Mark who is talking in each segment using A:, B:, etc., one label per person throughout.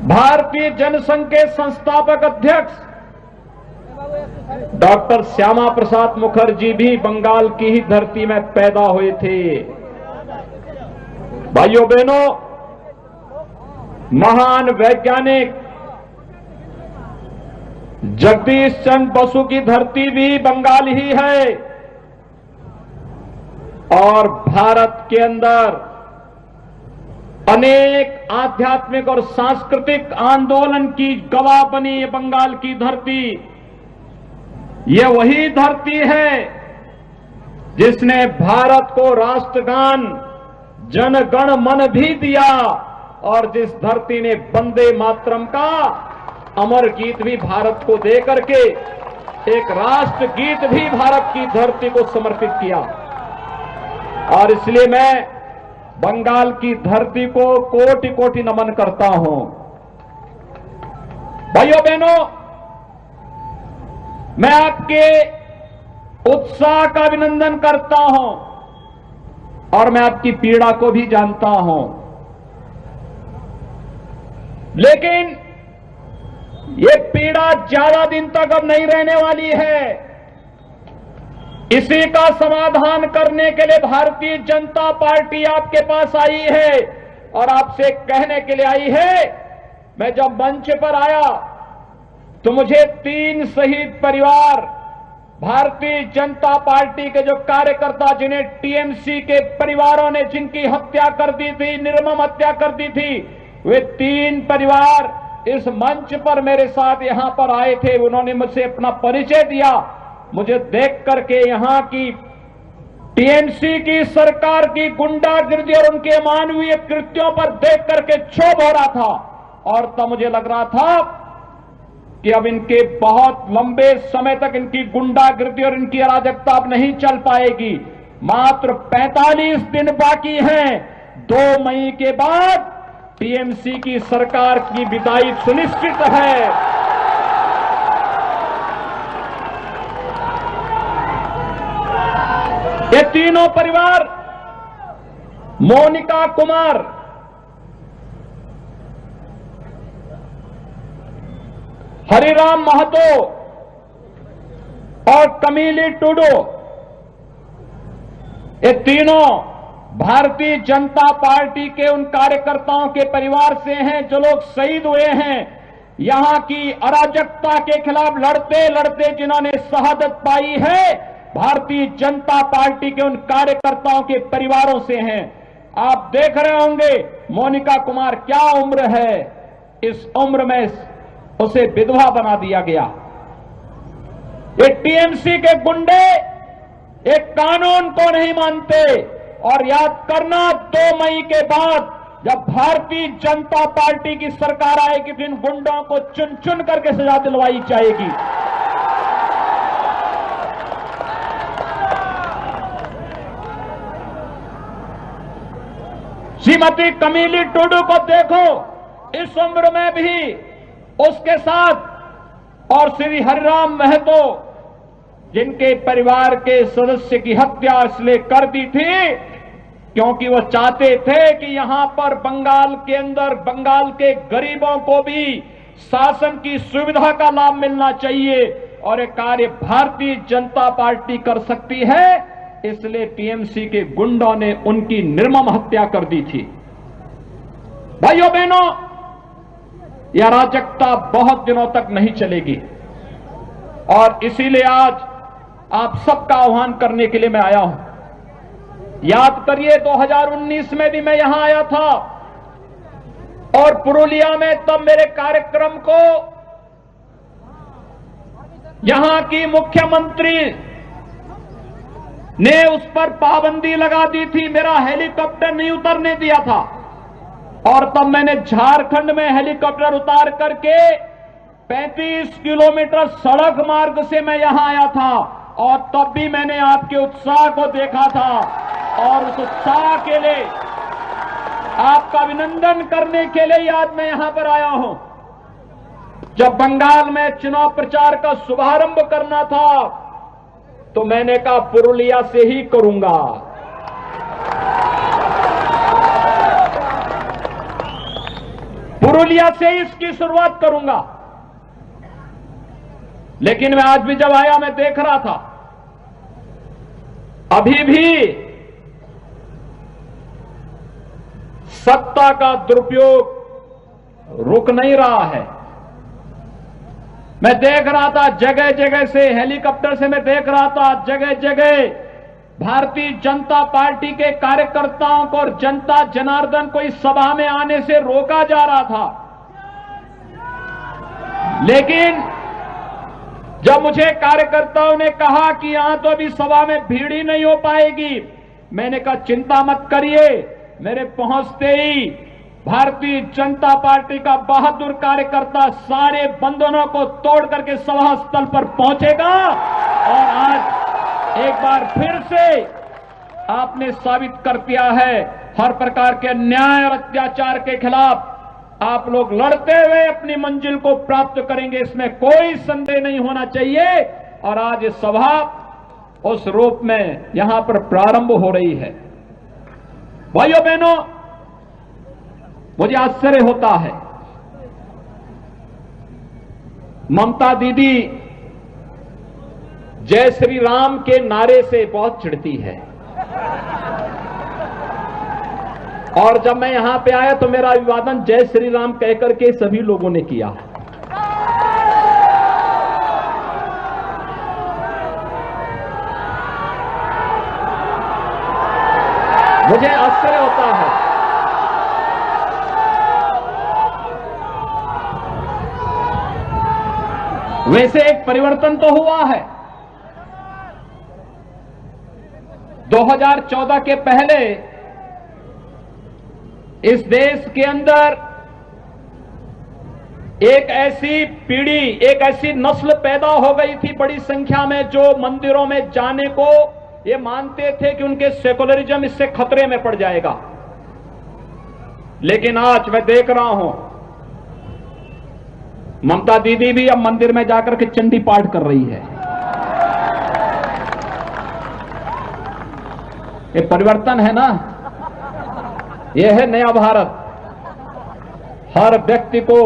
A: भारतीय जनसंघ के संस्थापक अध्यक्ष डॉक्टर श्यामा प्रसाद मुखर्जी भी बंगाल की ही धरती में पैदा हुए थे। भाइयों बहनों, महान वैज्ञानिक जगदीश चंद्र बसु की धरती भी बंगाल ही है और भारत के अंदर अनेक आध्यात्मिक और सांस्कृतिक आंदोलन की गवाह बनी ये बंगाल की धरती। ये वही धरती है जिसने भारत को राष्ट्रगान जन गण मन भी दिया और जिस धरती ने वंदे मातरम का अमर गीत भी भारत को दे करके एक राष्ट्र गीत भी भारत की धरती को समर्पित किया। और इसलिए मैं बंगाल की धरती को कोटि कोटि नमन करता हूं। भाइयों बहनों, मैं आपके उत्साह का अभिनंदन करता हूं और मैं आपकी पीड़ा को भी जानता हूं, लेकिन ये पीड़ा ज्यादा दिन तक अब नहीं रहने वाली है। इसी का समाधान करने के लिए भारतीय जनता पार्टी आपके पास आई है और आपसे कहने के लिए आई है। मैं जब मंच पर आया तो मुझे 3 शहीद परिवार, भारतीय जनता पार्टी के जो कार्यकर्ता जिन्हें टीएमसी के परिवारों ने जिनकी हत्या कर दी थी, निर्मम हत्या कर दी थी, वे 3 परिवार इस मंच पर मेरे साथ यहां पर आए थे। उन्होंने मुझसे अपना परिचय दिया। मुझे देख करके यहां की टीएमसी की सरकार की गुंडागिर्दी और उनके अमानवीय कृत्यों पर देख करके क्षोभ हो रहा था और तब मुझे लग रहा था कि अब इनके बहुत लंबे समय तक इनकी गुंडागिर्दी और इनकी अराजकता अब नहीं चल पाएगी। मात्र 45 दिन बाकी हैं। 2 मई के बाद टीएमसी की सरकार की विदाई सुनिश्चित है। ये तीनों परिवार, मोनिका कुमार, हरिराम महतो और कमीली टुडू, ये तीनों भारतीय जनता पार्टी के उन कार्यकर्ताओं के परिवार से हैं जो लोग शहीद हुए हैं। यहां की अराजकता के खिलाफ लड़ते लड़ते जिन्होंने शहादत पाई है, भारतीय जनता पार्टी के उन कार्यकर्ताओं के परिवारों से हैं। आप देख रहे होंगे मोनिका कुमार क्या उम्र है, इस उम्र में उसे विधवा बना दिया गया। ये टीएमसी के गुंडे एक कानून को नहीं मानते। और याद करना, 2 मई के बाद जब भारतीय जनता पार्टी की सरकार आएगी तो इन गुंडों को चुन चुन करके सजा दिलवाई जाएगी। श्रीमती कमीली टुडू को देखो, इस उम्र में भी उसके साथ, और श्री हरिराम महतो जिनके परिवार के सदस्य की हत्या इसलिए कर दी थी क्योंकि वो चाहते थे कि यहां पर बंगाल के अंदर बंगाल के गरीबों को भी शासन की सुविधा का लाभ मिलना चाहिए और ये कार्य भारतीय जनता पार्टी कर सकती है। इसलिए टीएमसी के गुंडों ने उनकी निर्मम हत्या कर दी थी। भाइयों बहनों, यह अराजकता बहुत दिनों तक नहीं चलेगी और इसीलिए आज आप सबका आह्वान करने के लिए मैं आया हूं। याद करिए 2019 में भी मैं यहां आया था और पुरुलिया में तब मेरे कार्यक्रम को यहां की मुख्यमंत्री ने उस पर पाबंदी लगा दी थी, मेरा हेलीकॉप्टर नहीं उतरने दिया था। और तब मैंने झारखंड में हेलीकॉप्टर उतार करके 35 किलोमीटर सड़क मार्ग से मैं यहां आया था और तब भी मैंने आपके उत्साह को देखा था और उस उत्साह के लिए आपका अभिनंदन करने के लिए आज मैं यहां पर आया हूं। जब बंगाल में चुनाव प्रचार का शुभारंभ करना था तो मैंने कहा पुरुलिया से ही करूंगा। पुरुलिया से ही इसकी शुरुआत करूंगा। लेकिन मैं आज भी जब आया, मैं देख रहा था अभी भी सत्ता का दुरुपयोग रुक नहीं रहा है। मैं देख रहा था जगह जगह से, हेलीकॉप्टर से मैं देख रहा था जगह जगह भारतीय जनता पार्टी के कार्यकर्ताओं को और जनता जनार्दन को इस सभा में आने से रोका जा रहा था। लेकिन जब मुझे कार्यकर्ताओं ने कहा कि यहां तो अभी सभा में भीड़ ही नहीं हो पाएगी, मैंने कहा चिंता मत करिए, मेरे पहुंचते ही भारतीय जनता पार्टी का बहादुर कार्यकर्ता सारे बंधनों को तोड़ करके सभा स्थल पर पहुंचेगा। और आज एक बार फिर से आपने साबित कर दिया है, हर प्रकार के अन्याय और अत्याचार के खिलाफ आप लोग लड़ते हुए अपनी मंजिल को प्राप्त करेंगे, इसमें कोई संदेह नहीं होना चाहिए। और आज ये सभा उस रूप में यहां पर प्रारंभ हो रही है। भाइयों बहनों, मुझे आश्चर्य होता है, ममता दीदी जय श्री राम के नारे से बहुत चिढ़ती है। और जब मैं यहां पे आया तो मेरा अभिवादन जय श्री राम कहकर के सभी लोगों ने किया। मुझे आश्चर्य होता है। वैसे एक परिवर्तन तो हुआ है। 2014 के पहले इस देश के अंदर एक ऐसी पीढ़ी, एक ऐसी नस्ल पैदा हो गई थी बड़ी संख्या में, जो मंदिरों में जाने को ये मानते थे कि उनके सेकुलरिज्म इससे खतरे में पड़ जाएगा। लेकिन आज मैं देख रहा हूं ममता दीदी भी अब मंदिर में जाकर के चंडी पाठ कर रही है। ये परिवर्तन है ना, यह है नया भारत। हर व्यक्ति को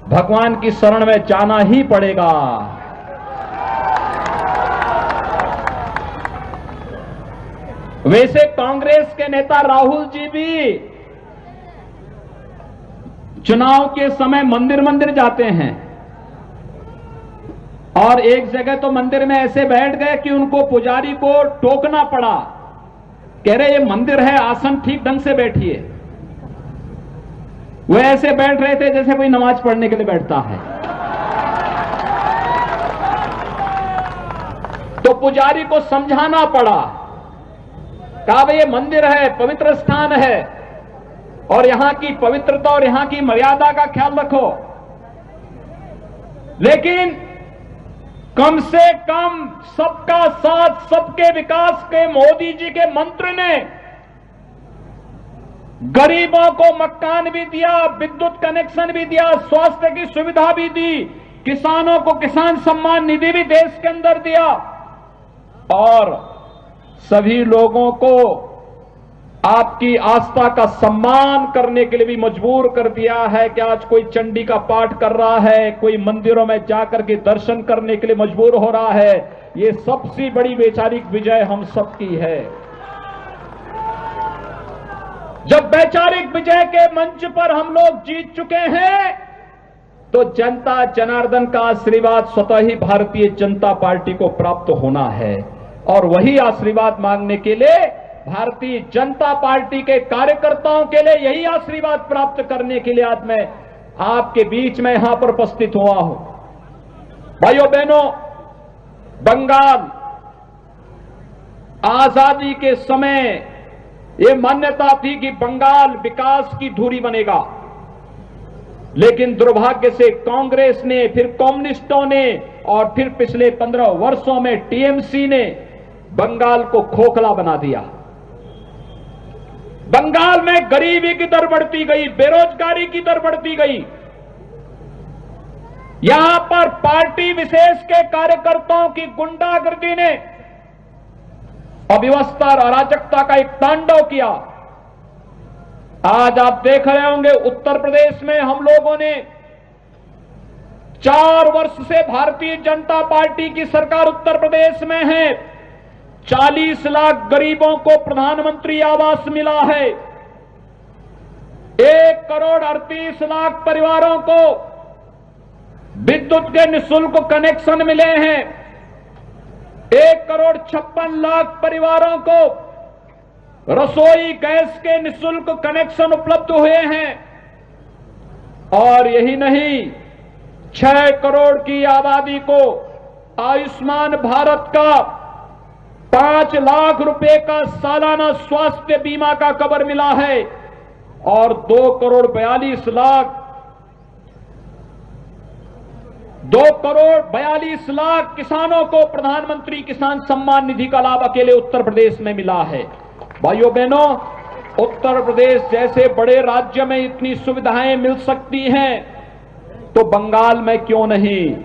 A: भगवान की शरण में जाना ही पड़ेगा। वैसे कांग्रेस के नेता राहुल जी भी चुनाव के समय मंदिर मंदिर जाते हैं, और एक जगह तो मंदिर में ऐसे बैठ गए कि उनको पुजारी को टोकना पड़ा, कह रहे ये मंदिर है, आसन ठीक ढंग से बैठिए। वो ऐसे बैठ रहे थे जैसे कोई नमाज पढ़ने के लिए बैठता है। तो पुजारी को समझाना पड़ा, कहा भाई ये मंदिर है, पवित्र स्थान है, और यहां की पवित्रता और यहां की मर्यादा का ख्याल रखो। लेकिन कम से कम सबका साथ सबके विकास के मोदी जी के मंत्र ने गरीबों को मकान भी दिया, विद्युत कनेक्शन भी दिया, स्वास्थ्य की सुविधा भी दी, किसानों को किसान सम्मान निधि भी देश के अंदर दिया, और सभी लोगों को आपकी आस्था का सम्मान करने के लिए भी मजबूर कर दिया है कि आज कोई चंडी का पाठ कर रहा है, कोई मंदिरों में जाकर के दर्शन करने के लिए मजबूर हो रहा है। ये सबसे बड़ी वैचारिक विजय हम सबकी है। जब वैचारिक विजय के मंच पर हम लोग जीत चुके हैं, तो जनता जनार्दन का आशीर्वाद स्वतः ही भारतीय जनता पार्टी को प्राप्त होना है। और वही आशीर्वाद मांगने के लिए भारतीय जनता पार्टी के कार्यकर्ताओं के लिए, यही आशीर्वाद प्राप्त करने के लिए आज मैं आपके बीच में यहां पर उपस्थित हुआ हूं। भाइयों बहनों, बंगाल आजादी के समय ये मान्यता थी कि बंगाल विकास की धुरी बनेगा, लेकिन दुर्भाग्य से कांग्रेस ने, फिर कम्युनिस्टों ने, और फिर पिछले 15 वर्षों में टीएमसी ने बंगाल को खोखला बना दिया। बंगाल में गरीबी की दर बढ़ती गई, बेरोजगारी की दर बढ़ती गई। यहां पर पार्टी विशेष के कार्यकर्ताओं की गुंडागर्दी ने अव्यवस्था और अराजकता का एक तांडव किया। आज आप देख रहे होंगे उत्तर प्रदेश में हम लोगों ने 4 वर्ष से भारतीय जनता पार्टी की सरकार उत्तर प्रदेश में है। 40 लाख गरीबों को प्रधानमंत्री आवास मिला है। 1 करोड़ 38 लाख परिवारों को विद्युत के निःशुल्क कनेक्शन मिले हैं। 1 करोड़ 56 लाख परिवारों को रसोई गैस के निःशुल्क कनेक्शन उपलब्ध हुए हैं। और यही नहीं, 6 करोड़ की आबादी को आयुष्मान भारत का 5 लाख रुपए का सालाना स्वास्थ्य बीमा का कवर मिला है। और 2 करोड़ 42 लाख किसानों को प्रधानमंत्री किसान सम्मान निधि का लाभ अकेले उत्तर प्रदेश में मिला है। भाइयों बहनों, उत्तर प्रदेश जैसे बड़े राज्य में इतनी सुविधाएं मिल सकती हैं तो बंगाल में क्यों नहीं?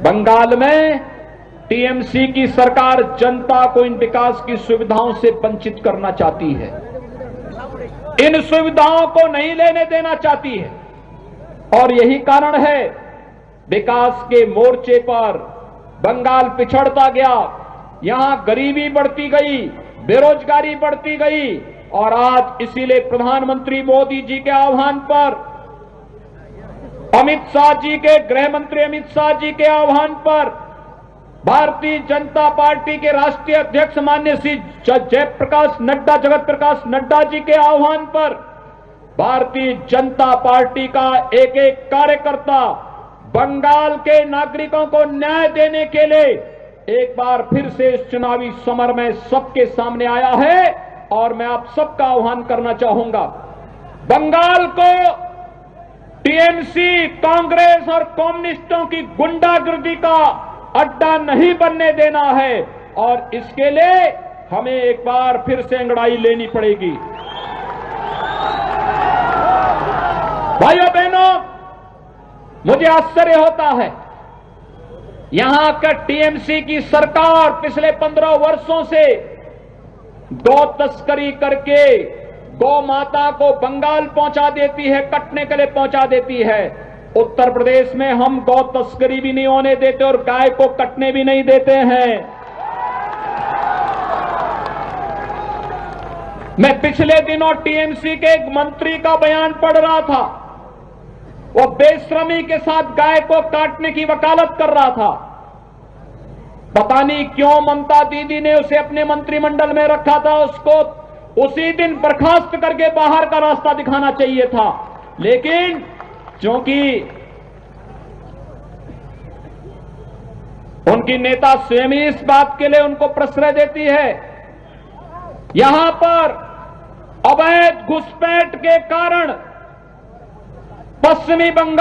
A: बंगाल में टीएमसी की सरकार जनता को इन विकास की सुविधाओं से वंचित करना चाहती है, इन सुविधाओं को नहीं लेने देना चाहती है। और यही कारण है विकास के मोर्चे पर बंगाल पिछड़ता गया। यहां गरीबी बढ़ती गई, बेरोजगारी बढ़ती गई। और आज इसीलिए प्रधानमंत्री मोदी जी के आह्वान पर, अमित शाह जी के गृह मंत्री अमित शाह जी के आह्वान पर, भारतीय जनता पार्टी के राष्ट्रीय अध्यक्ष माननीय श्री जगत प्रकाश नड्डा जी के आह्वान पर भारतीय जनता पार्टी का एक एक कार्यकर्ता बंगाल के नागरिकों को न्याय देने के लिए एक बार फिर से इस चुनावी समर में सबके सामने आया है। और मैं आप सबका आह्वान करना चाहूंगा, बंगाल को टीएमसी, कांग्रेस और कम्युनिस्टों की गुंडागर्दी का अड्डा नहीं बनने देना है। और इसके लिए हमें एक बार फिर से अंगड़ाई लेनी पड़ेगी। भाइयों बहनों, मुझे आश्चर्य होता है, यहां का टीएमसी की सरकार पिछले 15 वर्षों से गौ तस्करी करके गौ माता को बंगाल पहुंचा देती है, कटने के लिए पहुंचा देती है। उत्तर प्रदेश में हम गौ तस्करी भी नहीं होने देते और गाय को कटने भी नहीं देते हैं। मैं पिछले दिनों टीएमसी के एक मंत्री का बयान पढ़ रहा था। वो बेशर्मी के साथ गाय को काटने की वकालत कर रहा था। पता नहीं क्यों ममता दीदी ने उसे अपने मंत्रिमंडल में रखा था। उसको उसी दिन बर्खास्त करके बाहर का रास्ता दिखाना चाहिए था। लेकिन क्योंकि उनकी नेता स्वयं ही इस बात के लिए उनको प्रश्रय देती है, यहां पर अवैध घुसपैठ के कारण पश्चिमी बंगाल